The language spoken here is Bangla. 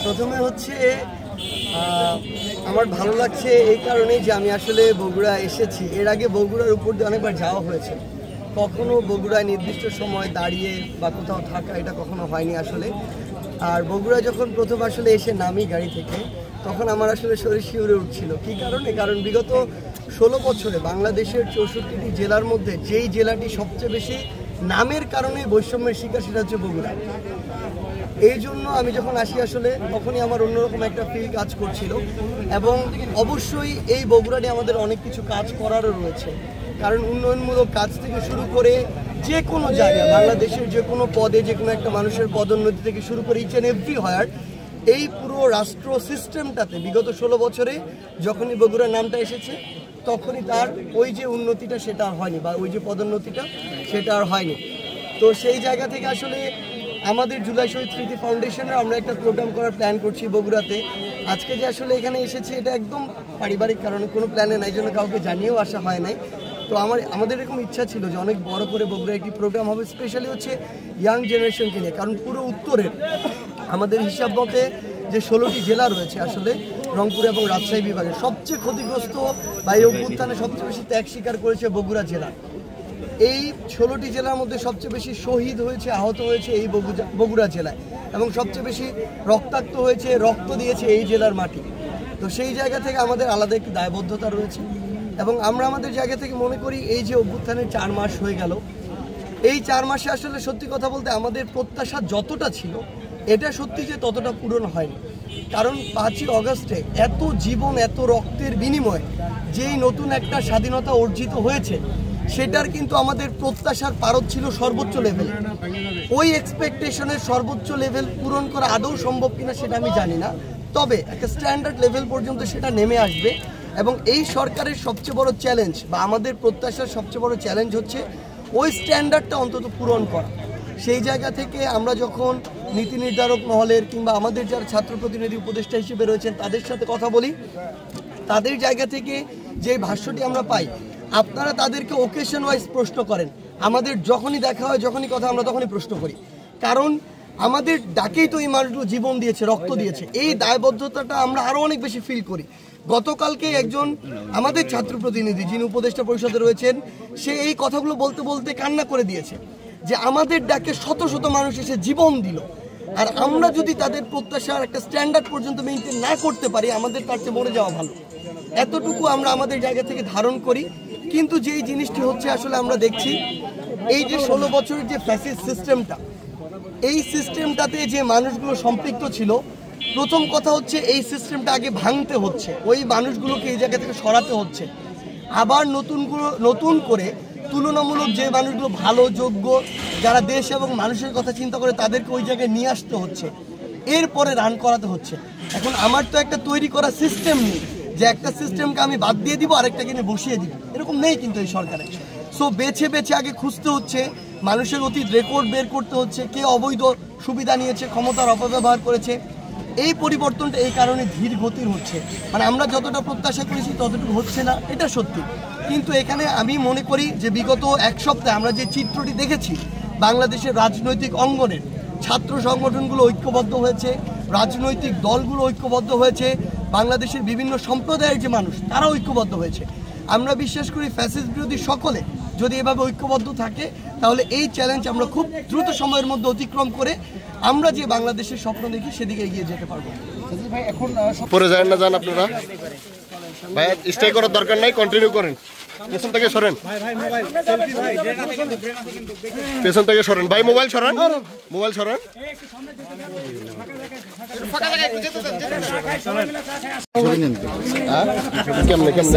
প্রথমে হচ্ছে আমার ভালো লাগছে এই কারণে যে আমি আসলে বগুড়া এসেছি। এর আগে বগুড়ার উপর দিয়ে অনেকবার যাওয়া হয়েছে, কখনো বগুড়ায় নির্দিষ্ট সময় দাঁড়িয়ে বা কোথাও থাকা এটা কখনো হয়নি আসলে। আর বগুড়া যখন প্রথম আসলে এসে নামি গাড়ি থেকে, তখন আমার আসলে শরীর শিউরে উঠছিল। কী কারণে? কারণ বিগত 16 বছরে বাংলাদেশের 64টি জেলার মধ্যে যেই জেলাটি সবচেয়ে বেশি নামের কারণে বৈষম্যের শিকার, সেটা হচ্ছে বগুড়া। এই জন্য আমি যখন আসি আসলে তখনই আমার অন্যরকম একটা ফিল কাজ করছিল। এবং অবশ্যই এই বগুড়া নিয়ে আমাদের অনেক কিছু কাজ করারও রয়েছে, কারণ উন্নয়নমূলক কাজ থেকে শুরু করে যে কোনো জায়গায় বাংলাদেশের যে কোনো পদে যে কোনো একটা মানুষের পদোন্নতি থেকে শুরু করে ইচ অ্যান্ড এভরি হায়ার, এই পুরো রাষ্ট্র সিস্টেমটাতে বিগত 16 বছরে যখনই বগুড়ার নামটা এসেছে তখনই তার ওই যে উন্নতিটা সেটা আর হয়নি, বা ওই যে পদোন্নতিটা সেটা আর হয়নি। তো সেই জায়গা থেকে আসলে আমাদের জুলাই শহীদ স্মৃতি ফাউন্ডেশনের আমরা একটা প্রোগ্রাম করার প্ল্যান করছি বগুড়াতে। আজকে যে আসলে এখানে এসেছি এটা একদম পারিবারিক কারণে, কোনো প্ল্যানে নাই, জন্য কাউকে জানিয়েও আসা হয় নাই। তো আমাদের এরকম ইচ্ছা ছিল যে অনেক বড় করে বগুড়া একটি প্রোগ্রাম হবে, স্পেশালি হচ্ছে ইয়াং জেনারেশনকে নিয়ে। কারণ পুরো উত্তরের আমাদের হিসাব মতে যে 16টি জেলা রয়েছে আসলে রংপুর এবং রাজশাহী বিভাগে, সবচেয়ে ক্ষতিগ্রস্ত বা এই অভ্যুত্থানে সবচেয়ে বেশি ত্যাগ স্বীকার করেছে বগুড়া জেলা। এই 16টি জেলার মধ্যে সবচেয়ে বেশি শহীদ হয়েছে, আহত হয়েছে এই বগুড়া জেলায়, এবং সবচেয়ে বেশি রক্তাক্ত হয়েছে, রক্ত দিয়েছে এই জেলার মাটি। তো সেই জায়গা থেকে আমাদের আলাদা একটি দায়বদ্ধতা রয়েছে। এবং আমরা আমাদের জায়গা থেকে মনে করি এই যে অভ্যুত্থানের 4 মাস হয়ে গেল, এই 4 মাসে আসলে সত্যি কথা বলতে আমাদের প্রত্যাশা যতটা ছিল এটা সত্যি যে ততটা পূরণ হয়নি। কারণ 5ই অগস্টে এত জীবন, এত রক্তের বিনিময়ে যেই নতুন একটা স্বাধীনতা অর্জিত হয়েছে, সেটার কিন্তু আমাদের প্রত্যাশার পারদ ছিল সর্বোচ্চ লেভেল। ওই এক্সপেকটেশনের সর্বোচ্চ লেভেল পূরণ করা আদৌ সম্ভব কিনা সেটা আমি জানি না, তবে একটা স্ট্যান্ডার্ড লেভেল পর্যন্ত সেটা নেমে আসবে। এবং এই সরকারের সবচেয়ে বড় চ্যালেঞ্জ বা আমাদের প্রত্যাশার সবচেয়ে বড় চ্যালেঞ্জ হচ্ছে ওই স্ট্যান্ডার্ডটা অন্তত পূরণ করা। সেই জায়গা থেকে আমরা যখন নীতি নির্ধারক মহলের কিংবা আমাদের যারা ছাত্র প্রতিনিধি উপদেষ্টা হিসেবে রয়েছেন তাদের সাথে কথা বলি, তাদের জায়গা থেকে যে ভাষ্যটি আমরা পাই, আপনারা তাদেরকে ওকেশন ওয়াইজ প্রশ্ন করেন। আমাদের যখনই দেখা হয়, যখনই কথা, আমরা তখনই প্রশ্ন করি, কারণ আমাদের ডাকেই তো এই মানুষগুলো জীবন দিয়েছে, রক্ত দিয়েছে। এই দায়বদ্ধতাটা আমরা আরও অনেক বেশি ফিল করি। গতকালকে একজন আমাদের ছাত্র প্রতিনিধি যিনি উপদেষ্টা পরিষদে রয়েছেন, সে এই কথাগুলো বলতে বলতে কান্না করে দিয়েছে যে আমাদের ডাকে শত শত মানুষ এসে জীবন দিল, আর আমরা যদি তাদের প্রত্যাশার একটা স্ট্যান্ডার্ড পর্যন্ত মেনটেন না করতে পারি, আমাদের তার চেয়ে মরে যাওয়া ভালো। এতটুকু আমরা আমাদের জায়গা থেকে ধারণ করি। কিন্তু যেই জিনিসটি হচ্ছে আসলে আমরা দেখছি এই যে 16 বছরের যে ফ্যাসিস্ট সিস্টেমটা, এই সিস্টেমটাতে যে মানুষগুলো সম্পৃক্ত ছিল, প্রথম কথা হচ্ছে এই সিস্টেমটা আগে ভাঙতে হচ্ছে, ওই মানুষগুলোকে এই জায়গা থেকে সরাতে হচ্ছে। আবার নতুন করে তুলনামূলক যে মানুষগুলো ভালো, যোগ্য, যারা দেশ এবং মানুষের কথা চিন্তা করে, তাদেরকে ওই জায়গায় নিয়ে আসতে হচ্ছে, এরপরে রান করাতে হচ্ছে। এখন আমার তো একটা তৈরি করা সিস্টেম নেই যে একটা সিস্টেমকে আমি বাদ দিয়ে দিব আরেকটাকে নিয়ে বসিয়ে দিব, এরকম নেই কিন্তু এই সরকারে। সো বেছে বেছে আগে খুঁজতে হচ্ছে, মানুষের অতীত রেকর্ড বের করতে হচ্ছে, কে অবৈধ সুবিধা নিয়েছে, ক্ষমতার অপব্যবহার করেছে। এই পরিবর্তনটা এই কারণে ধীর গতির হচ্ছে, মানে আমরা যতটা প্রত্যাশা করেছি ততটুকু হচ্ছে না, এটা সত্যি। কিন্তু এখানে আমি মনে করি যে বিগত 1 সপ্তাহে আমরা যে চিত্রটি দেখেছি, বাংলাদেশের রাজনৈতিক অঙ্গনের ছাত্র সংগঠনগুলো ঐক্যবদ্ধ হয়েছে, রাজনৈতিক দলগুলো ঐক্যবদ্ধ হয়েছে, বাংলাদেশের বিভিন্ন সম্প্রদায়ের যে মানুষ তারা ঐক্যবদ্ধ হয়েছে। আমরা বিশ্বাস করি ফ্যাসিস্ট বিরোধী সকলে যদি এভাবে ঐক্যবদ্ধ থাকে, তাহলে এই চ্যালেঞ্জ আমরা খুব দ্রুত সময়ের মধ্যে অতিক্রম করে আমরা যে বাংলাদেশের স্বপ্ন দেখি সেদিকে এগিয়ে যেতে পারবো। ভাই এখন পরে যান না, যান আপনারা ভাই, স্টে করার দরকার নাই, কন্টিনিউ করেন। পেছন থেকে সরেন, পেছন থেকে সরেন ভাই, মোবাইল সরান, মোবাইল সরান। কেমনে কেমনে